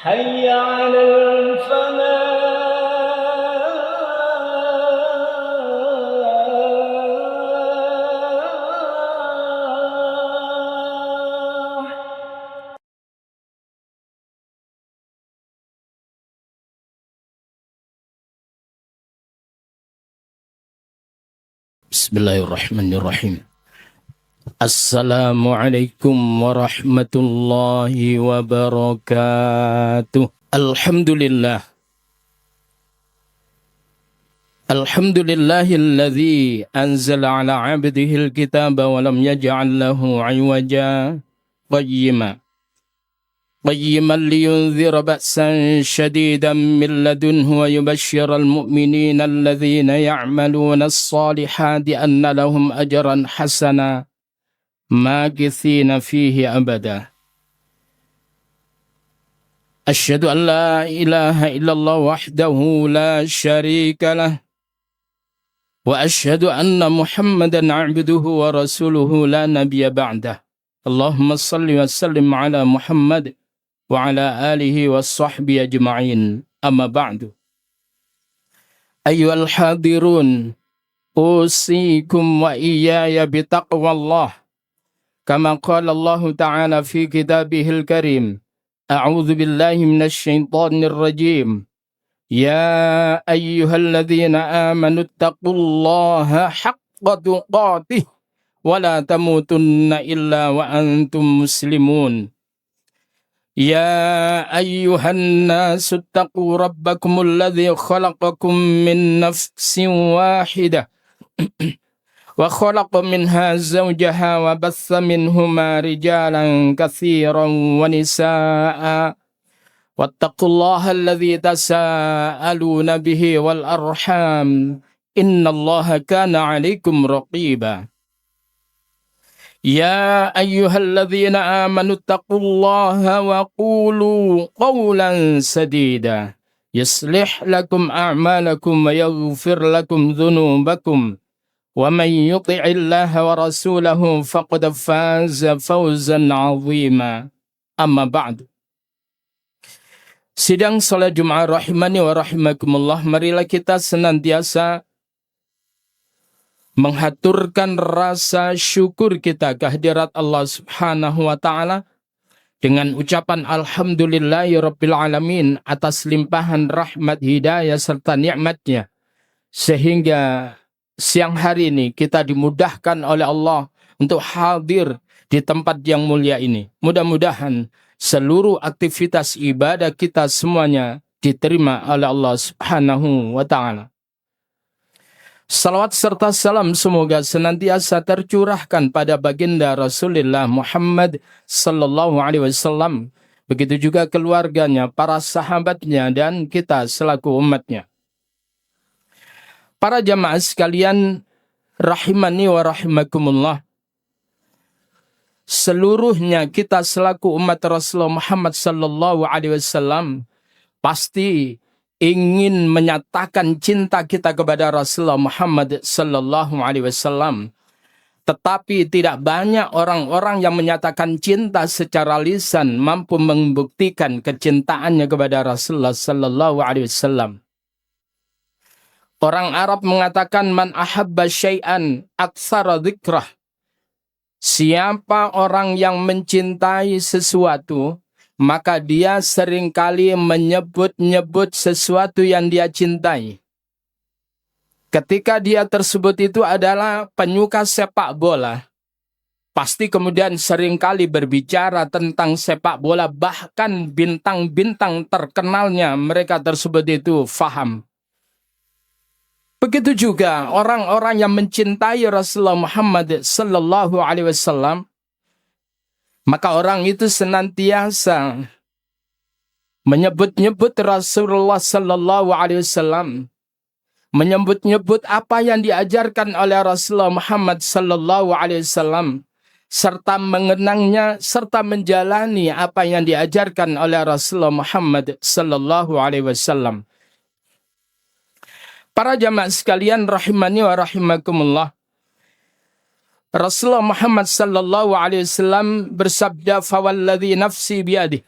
حي على الفلاح. Bismillahirrahmanirrahim. Assalamualaikum warahmatullahi wabarakatuh. Alhamdulillah. Alhamdulillahilladzi anzala ala 'abdihi al-kitaba wa lam yaj'al lahu 'iwaja qayyiman liyunzira ba'san shadidan min ladunhu wa yubashshiral mu'minina alladhina ya'maluna as-salihati anna lahum ajran hasana makithina fihi abada. Asyhadu an la ilaha illallah wahdahu la syarika lah wa asyhadu anna Muhammadan 'abduhu wa rasuluhu la nabiyya ba'dah. Allahumma salli wa sallim ala Muhammad wa ala alihi wa sahbihi ajma'in. Amma ba'du. Ayyuhal hadirun, usikum wa iyaya bitaqwallah. Kama qala Allah Ta'ala fi kitabihil karim. A'udzu billahi minasy syaithanir rajim. Ya ayyuhalladzina amanu taqullaha haqqa tuqatih wa la tamutunna illa wa antum muslimun. Ya ayyuhan nasu taqu rabbakumul ladzi khalaqakum min nafsin wahidah wa khalaqa minha zawjaha wa batha minhuma rijalan katsiran wa nisaa wattaqullaha alladzi tasaaluna bihi wal arham innallaha kana 'alaikum raqiba. Ya ayyuhalladzina amanu taqullaha wa qulu qawlan sadida yuslih lakum a'malakum wa yaghfir lakum dhunubakum wa man yuti'illaha wa rasulahu faqad faza fawzan 'azima. Amma ba'du. Sidang salat Jumat rahimani wa rahimakumullah, marilah kita senantiasa menghaturkan rasa syukur kita kehadirat Allah Subhanahu wa Ta'ala dengan ucapan alhamdulillahirabbil alamin atas limpahan rahmat, hidayah serta nikmatnya, sehingga siang hari ini kita dimudahkan oleh Allah untuk hadir di tempat yang mulia ini. Mudah-mudahan seluruh aktivitas ibadah kita semuanya diterima oleh Allah Subhanahu wa Ta'ala. Salawat serta salam semoga senantiasa tercurahkan pada baginda Rasulullah Muhammad sallallahu alaihi wasallam, begitu juga keluarganya, para sahabatnya, dan kita selaku umatnya. Para jamaah sekalian rahimani wa rahimakumullah, seluruhnya kita selaku umat Rasulullah Muhammad sallallahu alaihi wasallam pasti ingin menyatakan cinta kita kepada Rasulullah Muhammad sallallahu alaihi wasallam. Tetapi tidak banyak orang-orang yang menyatakan cinta secara lisan mampu membuktikan kecintaannya kepada Rasulullah sallallahu alaihi wasallam. Orang Arab mengatakan man ahabba syai'an aktsara dzikrah. Siapa orang yang mencintai sesuatu, maka dia seringkali menyebut-nyebut sesuatu yang dia cintai. Ketika dia tersebut itu adalah penyuka sepak bola, pasti kemudian seringkali berbicara tentang sepak bola, bahkan bintang-bintang terkenalnya mereka tersebut itu faham. Begitu juga orang-orang yang mencintai Rasulullah Muhammad sallallahu alaihi wasallam, maka orang itu senantiasa menyebut-nyebut Rasulullah sallallahu alaihi wasallam, menyebut-nyebut apa yang diajarkan oleh Rasulullah Muhammad sallallahu alaihi wasallam, serta mengenangnya serta menjalani apa yang diajarkan oleh Rasulullah Muhammad sallallahu alaihi wasallam. Para jamaah sekalian rahimani wa rahimakumullah, Rasulullah Muhammad sallallahu alaihi wasallam bersabda, "Fawalladzi nafsi biyadihi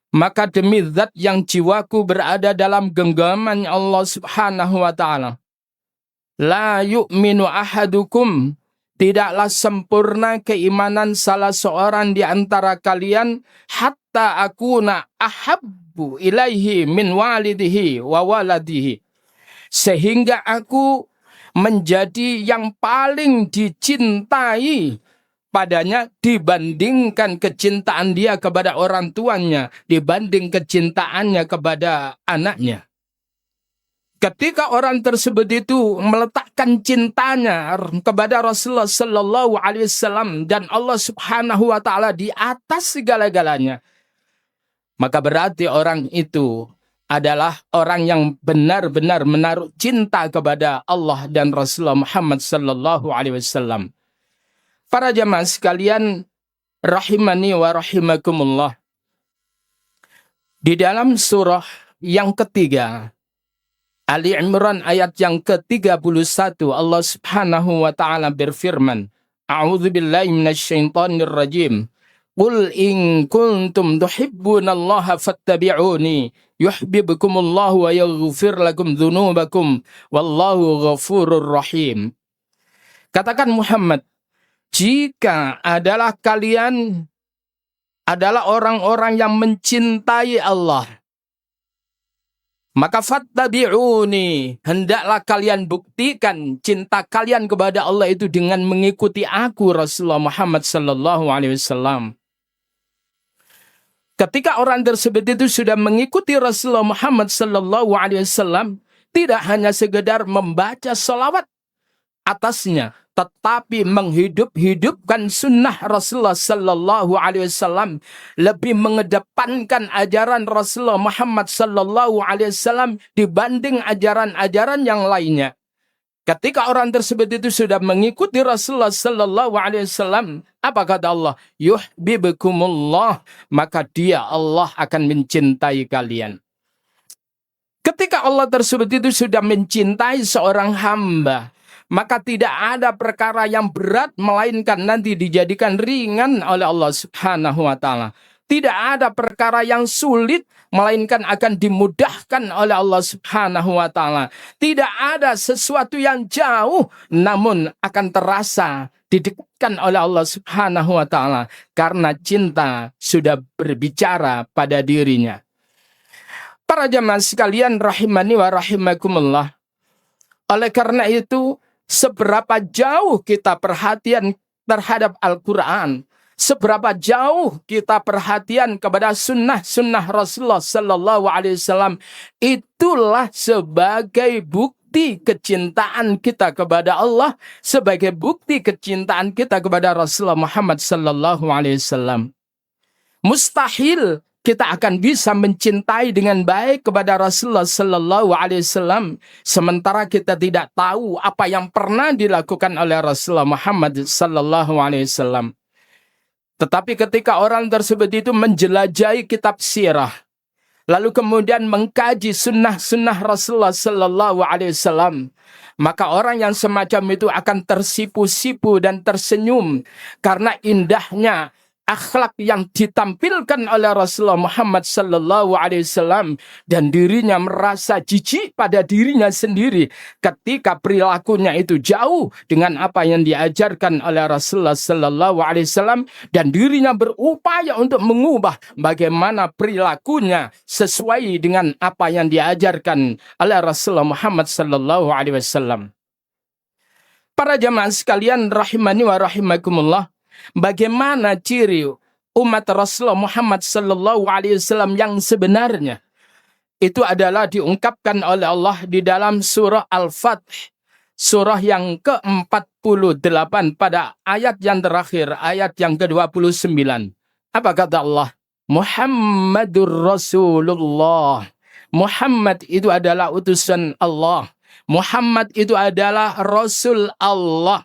maka demi zat yang jiwaku berada dalam genggaman Allah Subhanahu wa ta'ala, la yu'minu ahadukum, tidaklah sempurna keimanan salah seorang di antara kalian, hatta akuna ahabbu ilaihi min walidihi wa waladihi, sehingga aku menjadi yang paling dicintai padanya dibandingkan kecintaan dia kepada orang tuanya, dibanding kecintaannya kepada anaknya. Ketika orang tersebut itu meletakkan cintanya kepada Rasulullah Sallallahu Alaihi Wasallam dan Allah Subhanahu Wa Taala di atas segala-galanya, maka berarti orang itu adalah orang yang benar-benar menaruh cinta kepada Allah dan Rasulullah Muhammad Sallallahu Alaihi Wasallam. Para jamaah sekalian, rahimani wa rahimakumullah. Di dalam surah yang ketiga, Ali Imran ayat yang ke-31, Allah Subhanahu wa taala berfirman, A'udzu billahi minasyaitonir rajim. Qul in kuntum tuhibbunallaha fattabi'uni yuhibbukumullahu wa yaghfir lakum dzunubakum wallahu ghafurur rahim. Katakan Muhammad, jika adalah kalian adalah orang-orang yang mencintai Allah, maka fattabi'uni, hendaklah kalian buktikan cinta kalian kepada Allah itu dengan mengikuti aku, Rasulullah Muhammad sallallahu alaihi wasallam. Ketika orang tersebut itu sudah mengikuti Rasulullah Muhammad sallallahu alaihi wasallam, tidak hanya sekedar membaca salawat atasnya, tetapi menghidup-hidupkan sunnah Rasulullah Sallallahu Alaihi Wasallam, lebih mengedepankan ajaran Rasulullah Muhammad Sallallahu Alaihi Wasallam dibanding ajaran-ajaran yang lainnya. Ketika orang tersebut itu sudah mengikuti Rasulullah Sallallahu Alaihi Wasallam, apa kata Allah? Yuhibbukumullah, maka dia Allah akan mencintai kalian. Ketika Allah tersebut itu sudah mencintai seorang hamba, maka tidak ada perkara yang berat melainkan nanti dijadikan ringan oleh Allah Subhanahu wa taala. Tidak ada perkara yang sulit melainkan akan dimudahkan oleh Allah Subhanahu wa taala. Tidak ada sesuatu yang jauh namun akan terasa didekatkan oleh Allah Subhanahu wa taala karena cinta sudah berbicara pada dirinya. Para jamaah sekalian rahimani wa rahimakumullah. Oleh karena itu, seberapa jauh kita perhatian terhadap Al-Quran, seberapa jauh kita perhatian kepada sunnah Rasulullah Sallallahu Alaihi Wasallam, itulah sebagai bukti kecintaan kita kepada Allah, sebagai bukti kecintaan kita kepada Rasulullah Muhammad Sallallahu Alaihi Wasallam. Mustahil kita akan bisa mencintai dengan baik kepada Rasulullah Sallallahu Alaihi Wasallam sementara kita tidak tahu apa yang pernah dilakukan oleh Rasulullah Muhammad Sallallahu Alaihi Wasallam. Tetapi ketika orang tersebut itu menjelajahi kitab sirah, lalu kemudian mengkaji sunnah Rasulullah Sallallahu Alaihi Wasallam, maka orang yang semacam itu akan tersipu-sipu dan tersenyum karena indahnya akhlak yang ditampilkan oleh Rasulullah Muhammad Sallallahu Alaihi Wasallam, dan dirinya merasa jijik pada dirinya sendiri ketika perilakunya itu jauh dengan apa yang diajarkan oleh Rasulullah Sallallahu Alaihi Wasallam, dan dirinya berupaya untuk mengubah bagaimana perilakunya sesuai dengan apa yang diajarkan oleh Rasulullah Muhammad Sallallahu Alaihi Wasallam. Para jamaah sekalian rahimani wa rahimakumullah, bagaimana ciri umat Rasulullah Muhammad Sallallahu Alaihi Wasallam yang sebenarnya? Itu adalah diungkapkan oleh Allah di dalam surah Al-Fath, surah yang ke-48 pada ayat yang terakhir, ayat yang ke-29. Apa kata Allah? Muhammadur Rasulullah. Muhammad itu adalah utusan Allah. Muhammad itu adalah Rasul Allah.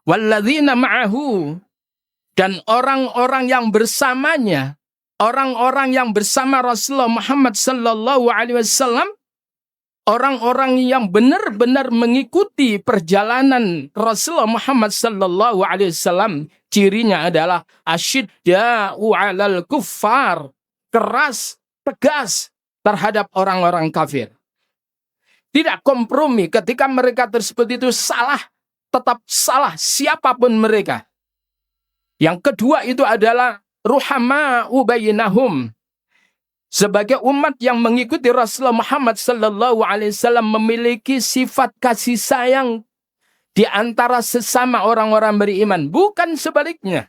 Walladzina ma'ahu, dan orang-orang yang bersamanya, orang-orang yang bersama Rasulullah Muhammad Sallallahu Alaihi Wasallam, orang-orang yang benar-benar mengikuti perjalanan Rasulullah Muhammad Sallallahu Alaihi Wasallam, cirinya adalah asyidda'u 'alal kuffar, keras, tegas terhadap orang-orang kafir. Tidak kompromi ketika mereka tersebut itu salah, tetap salah siapapun mereka. Yang kedua itu adalah ruhama'u bainahum. Sebagai umat yang mengikuti Rasulullah Muhammad sallallahu alaihi wasallam memiliki sifat kasih sayang di antara sesama orang-orang beriman, bukan sebaliknya.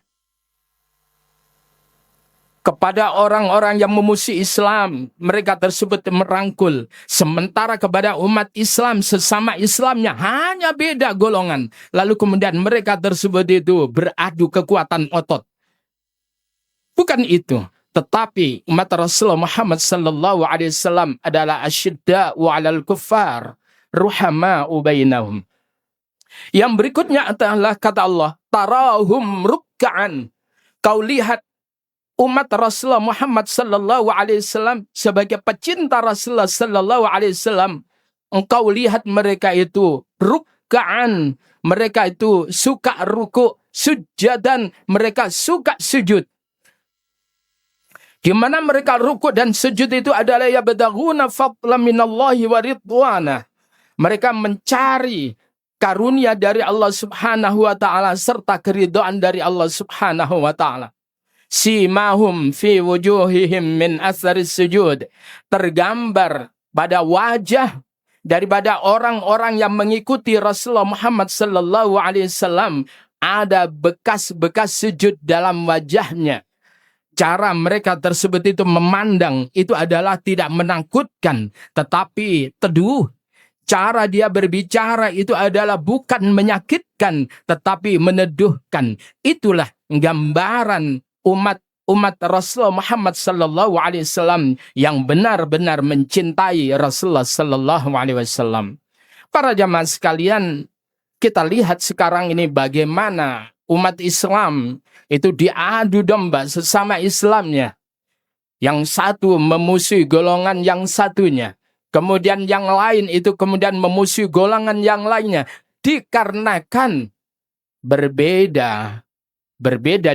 Kepada orang-orang yang memusuhi Islam, mereka tersebut merangkul. Sementara kepada umat Islam, sesama Islamnya hanya beda golongan. Lalu kemudian mereka tersebut itu beradu kekuatan otot. Bukan itu. Tetapi umat Rasulullah Muhammad sallallahu alaihi wasallam adalah asyidda'u 'alal kuffar, ruhama'u bainahum. Yang berikutnya adalah kata Allah, tarahum rukka'an. Kau lihat umat Rasulullah Muhammad sallallahu alaihi wasallam sebagai pecinta Rasulullah sallallahu alaihi wasallam, engkau lihat mereka itu rukka'an, mereka itu suka ruku, sujadan, mereka suka sujud. Di mana mereka ruku dan sujud itu adalah yabtaghuna fadlan minallahi wa ridwana. Mereka mencari karunia dari Allah Subhanahu wa taala serta keridhaan dari Allah Subhanahu wa taala. Simahum fi wujuhihim min atharis sujud. Tergambar pada wajah daripada orang-orang yang mengikuti Rasulullah Muhammad sallallahu alaihi wasallam ada bekas-bekas sujud dalam wajahnya. Cara mereka tersebut itu memandang itu adalah tidak menakutkan, tetapi teduh. Cara dia berbicara itu adalah bukan menyakitkan, tetapi meneduhkan. Itulah gambaran umat Rasulullah Muhammad sallallahu alaihi wasallam yang benar-benar mencintai Rasulullah sallallahu alaihi wasallam. Para jamaah sekalian, kita lihat sekarang ini bagaimana umat Islam itu diadu domba sesama Islamnya. Yang satu memusuhi golongan yang satunya. Kemudian yang lain itu kemudian memusuhi golongan yang lainnya. Dikarenakan berbeda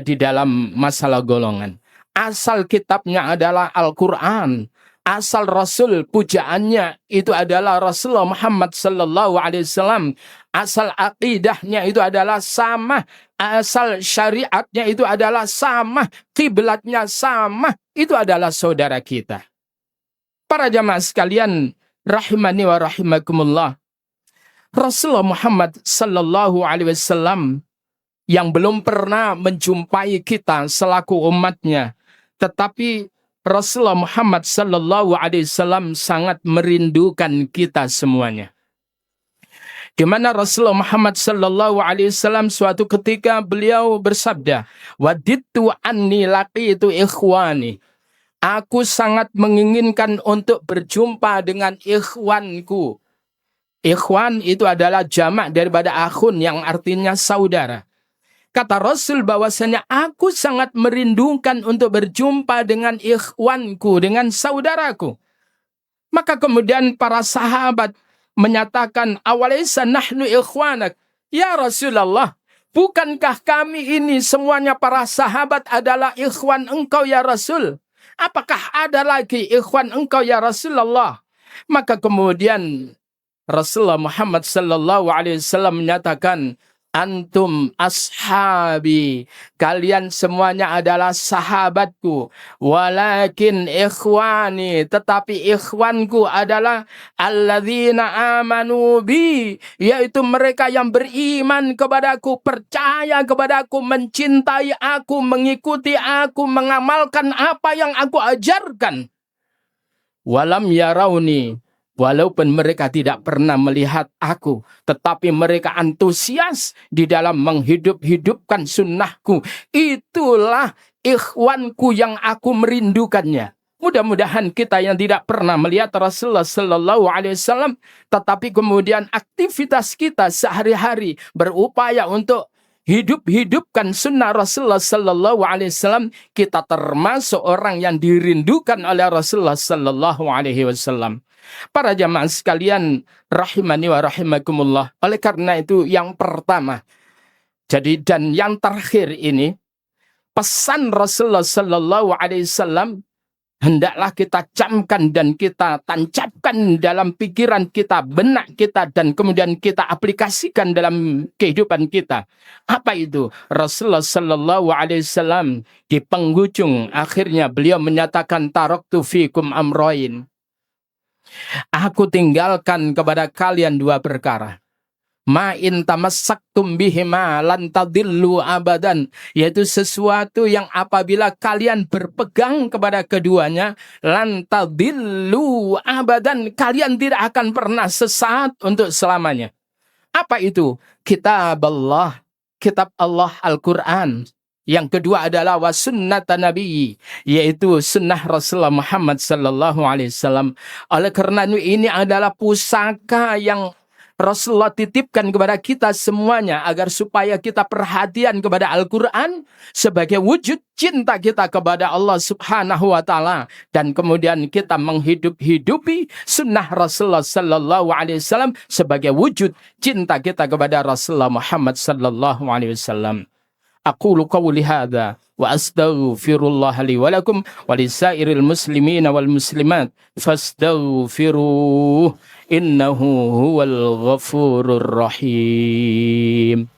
di dalam masalah golongan. Asal kitabnya adalah Al-Quran. Asal Rasul pujaannya itu adalah Rasulullah Muhammad sallallahu alaihi wasallam. Asal aqidahnya itu adalah sama. Asal syariatnya itu adalah sama. Kiblatnya sama. Itu adalah saudara kita. Para jamaah sekalian, rahimani wa rahimakumullah. Rasulullah Muhammad sallallahu alaihi wasallam yang belum pernah menjumpai kita selaku umatnya, tetapi Rasulullah Muhammad sallallahu alaihi wasallam sangat merindukan kita semuanya. Di mana Rasulullah Muhammad sallallahu alaihi wasallam suatu ketika beliau bersabda, "Wadittu anni laqitu ikhwani." Aku sangat menginginkan untuk berjumpa dengan ikhwanku. Ikhwan itu adalah jamak daripada akhun yang artinya saudara. Kata Rasul bahwasanya aku sangat merindukan untuk berjumpa dengan ikhwanku, dengan saudaraku. Maka kemudian para sahabat menyatakan, awalaysa nahnu ikhwanak? Ya Rasulullah, bukankah kami ini semuanya para sahabat adalah ikhwan engkau ya Rasul? Apakah ada lagi ikhwan engkau ya Rasulullah? Maka kemudian Rasulullah Muhammad sallallahu alaihi wasallam menyatakan, antum ashabi, kalian semuanya adalah sahabatku. Walakin ikhwani, tetapi ikhwanku adalah alladzina amanu bi, yaitu mereka yang beriman kepadaku, percaya kepadaku, mencintai aku, mengikuti aku, mengamalkan apa yang aku ajarkan. Walam yarauni, walaupun mereka tidak pernah melihat aku, tetapi mereka antusias di dalam menghidup-hidupkan sunnahku. Itulah ikhwanku yang aku merindukannya. Mudah-mudahan kita yang tidak pernah melihat Rasulullah sallallahu alaihi wasallam, tetapi kemudian aktivitas kita sehari-hari berupaya untuk hidup-hidupkan sunnah Rasulullah sallallahu alaihi wasallam, kita termasuk orang yang dirindukan oleh Rasulullah sallallahu alaihi wasallam. Para jamaah sekalian rahimani wa rahimakumullah. Oleh karena itu yang pertama, jadi dan yang terakhir ini, pesan Rasulullah sallallahu alaihi wasallam hendaklah kita camkan dan kita tancapkan dalam pikiran kita, benak kita, dan kemudian kita aplikasikan dalam kehidupan kita. Apa itu? Rasulullah Sallallahu Alaihi Wasallam di penghujung akhirnya beliau menyatakan, taraktu fikum amroin. Aku tinggalkan kepada kalian dua perkara. Ma in tamassaktum bihima lan tadillu abadan, yaitu sesuatu yang apabila kalian berpegang kepada keduanya, lan tadillu abadan, kalian tidak akan pernah sesat untuk selamanya. Apa itu? Kitab Allah Al-Quran. Yang kedua adalah wasunnata Nabi, yaitu sunnah Rasulullah Muhammad sallallahu alaihi wasallam. Oleh karena ini adalah pusaka yang Rasulullah titipkan kepada kita semuanya agar supaya kita perhatian kepada Al-Quran sebagai wujud cinta kita kepada Allah Subhanahu wa Ta'ala, dan kemudian kita menghidup-hidupi sunnah Rasulullah Sallallahu Alaihi Wasallam sebagai wujud cinta kita kepada Rasulullah Muhammad Sallallahu Alaihi Wasallam. Aqulu qawli hadha wa astaghfirullah li wa lakum wa lisairil muslimina wal muslimat fastaghfiruh innahu huwal ghafurur rahim.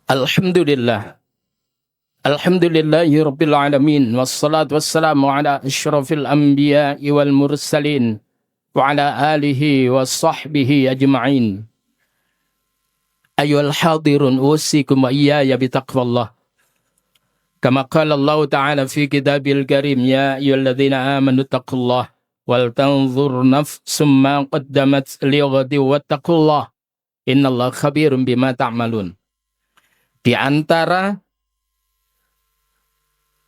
Alhamdulillah. Alhamdulillahi rabbil alamin, wassalatu wassalamu ala asyrafil anbiya'i wal mursalin wa ala alihi wa sahbihi ajma'in. Ayyuhal hadirun, usikum wa iyaya bitaqwallah. Kama qala Allah Ta'ala fi kitabil karim, ya ayyuhalladzina amanu taqullah wal tanzur nafsum ma qaddamat lighadi wattaqullah innallaha khabirun bima ta'malun. Di antara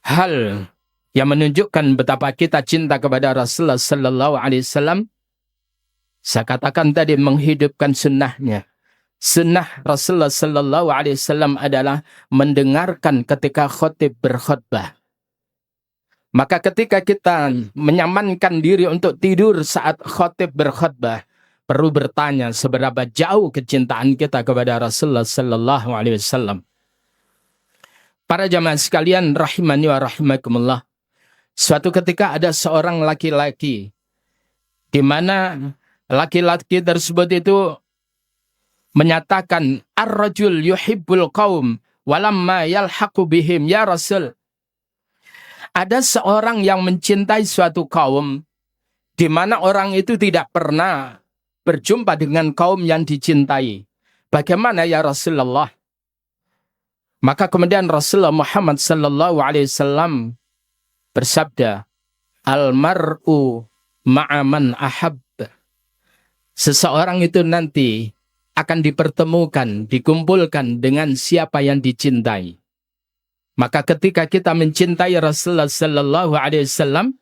hal yang menunjukkan betapa kita cinta kepada Rasulullah Sallallahu Alaihi Wasallam, saya katakan tadi, menghidupkan sunnahnya. Sunnah Rasulullah Sallallahu Alaihi Wasallam adalah mendengarkan ketika khotib berkhutbah. Maka ketika kita menyamankan diri untuk tidur saat khotib berkhutbah, perlu bertanya seberapa jauh kecintaan kita kepada Rasulullah Sallallahu Alaihi Wasallam. Para jamaah sekalian rahimani wa rahimakumullah. Suatu ketika ada seorang laki-laki, di mana laki-laki tersebut itu menyatakan, ar-rajul yuhibbul qaum walamma yalhaqu bihim ya Rasul. Ada seorang yang mencintai suatu kaum, di mana orang itu tidak pernah berjumpa dengan kaum yang dicintai. Bagaimana ya Rasulullah? Maka kemudian Rasulullah Muhammad Sallallahu Alaihi Wasallam bersabda, Al-mar'u ma'aman ahab. Seseorang itu nanti akan dipertemukan, dikumpulkan dengan siapa yang dicintai. Maka ketika kita mencintai Rasulullah Sallallahu Alaihi Wasallam,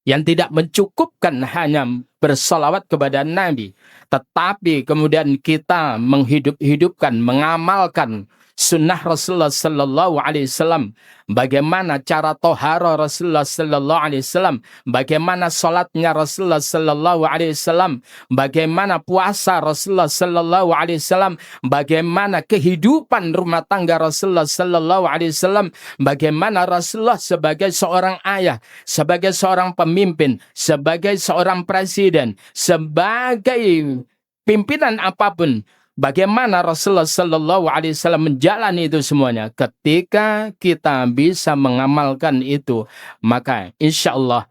yang tidak mencukupkan hanya bersalawat kepada Nabi, tetapi kemudian kita menghidup-hidupkan, mengamalkan sunnah Rasulullah Sallallahu Alaihi Wasallam, bagaimana cara tohara Rasulullah Sallallahu Alaihi Wasallam, bagaimana salatnya Rasulullah Sallallahu Alaihi Wasallam, bagaimana puasa Rasulullah Sallallahu Alaihi Wasallam, bagaimana kehidupan rumah tangga Rasulullah Sallallahu Alaihi Wasallam, bagaimana Rasulullah sebagai seorang ayah, sebagai seorang pemimpin, sebagai seorang presiden, sebagai pimpinan apapun, bagaimana Rasulullah Sallallahu Alaihi Wasallam menjalani itu semuanya. Ketika kita bisa mengamalkan itu, maka insya Allah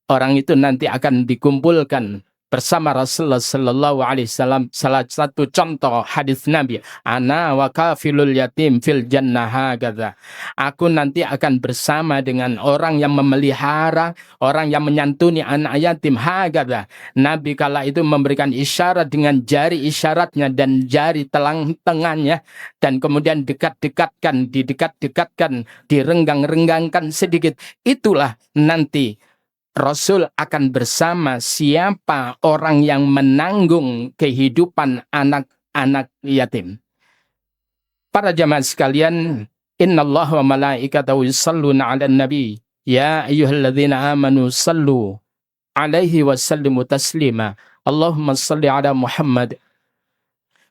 orang itu nanti akan dikumpulkan bersama Rasulullah Sallallahu Alaihi Wasallam. Salah satu contoh hadis Nabi, ana wa kafilul yatim fil jannah hakadha. Aku nanti akan bersama dengan orang yang memelihara, orang yang menyantuni anak yatim hakadha. Nabi kala itu memberikan isyarat dengan jari isyaratnya dan jari telang tengahnya, dan kemudian didekat-dekatkan, direnggang-renggangkan sedikit. Itulah nanti Rasul akan bersama siapa orang yang menanggung kehidupan anak-anak yatim. Para jamaah sekalian, innallaha wa malaikatahu yusholluna 'alan nabi Ya ayyuhalladzina amanu sallu alaihi wa sallimu taslima. Allahumma salli ala Muhammad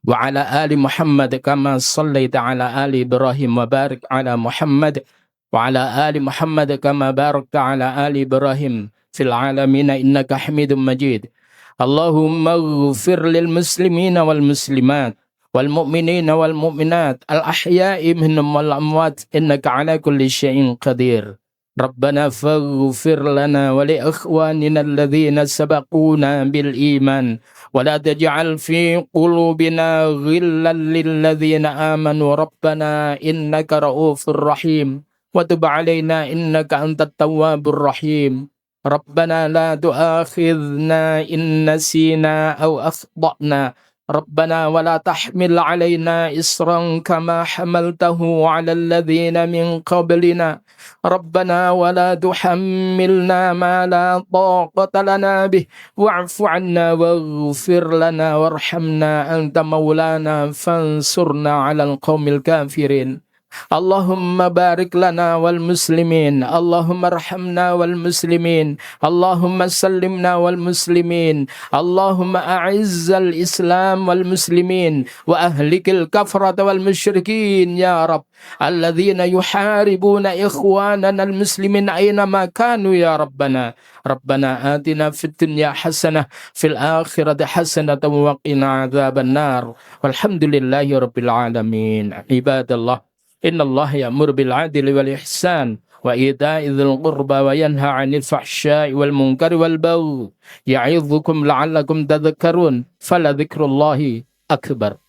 wa ala ali Muhammad kama sallaita ala ali Ibrahim wa barik ala Muhammad wa ala ali Muhammad kama barakta ala ali Ibrahim fil alamin innaka Hamidum Majid. Allahumma ighfir lil muslimina wal muslimat wal mu'minina wal mu'minat al ahya'i minhum wal amwat innaka ala kulli syai'in qadir. Rabbana faghfir lana wa li ikhwanina alladhina sabaquna bil iman wa la taj'al fi qulubina ghillan lil ladzina amanu rabbana innaka ra'ufur rahim wa tub 'alaina innaka antat tawwabur rahim. Rabbana la tu'akhidhna in nasina aw akhtana. Rabbana wa la tahmil 'alaina isran kama hamaltahu 'alal ladzina min qablina. Rabbana wa la tuhammilna ma la taqata lana bih wa'fu 'anna waghfir lana warhamna anta maulana fansurna 'alal qaumil kafirin. Allahumma barik lana wal muslimin, Allahumma arhamna wal muslimin, Allahumma sallimna wal muslimin, Allahumma a'izzal islam wal muslimin wa ahlikil kafrata wal musyrikin ya Rabb, alladhina yuharibuna ikhwanana al muslimin aynama kanu ya Rabbana. Rabbana atina fid dunya hasanah fil akhirati hasanah wa qina adzaban nar. Walhamdulillahi rabbil alamin. Ibadallah, Inna Allah ya'mur bil 'adli wal ihsan wa ita'i dzil qurba wa yanha 'anil fahsya'i wal munkari wal baghi ya'idzukum la'allakum tadhakkarun. Fala dzikrullahi akbar.